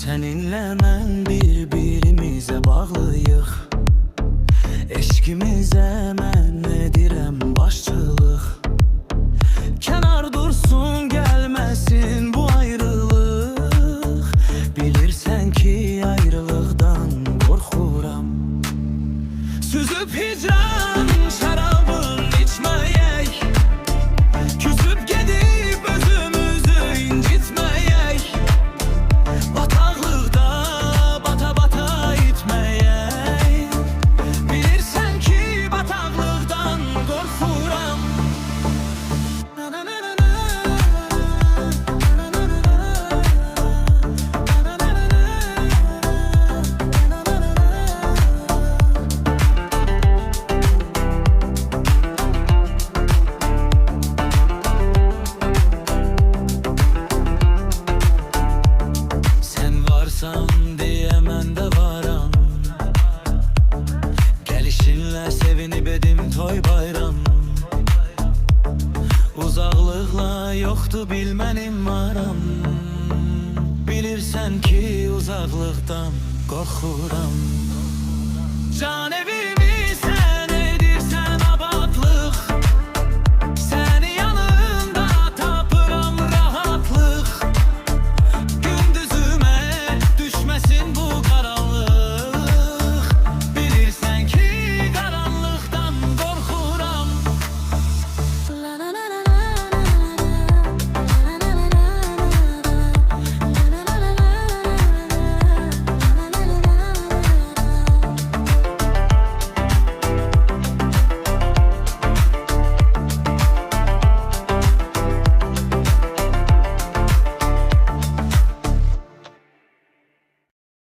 Seninle mən bir-birimizə bağlıyıq. Eşkimizə mən edirəm başçılıq. Kənar dursun, gəlməsin bu ayrılıq. Bilirsən ki, ayrılıqdan qorxuram. Süzüb hicran şərabın içməyək, küsüb gedib özümüzü incitməyək, bataqlıqda bata-bata itməyək. Bilirsən ki, bataqlıqdan qorxuram. Deyə mən də varam. Gəlişinlə sevinib edim toy bayram. Uzaqlıqla yoxdur bilmənim aram. Bilirsən ki, uzaqlıqdan qorxuram. Can evim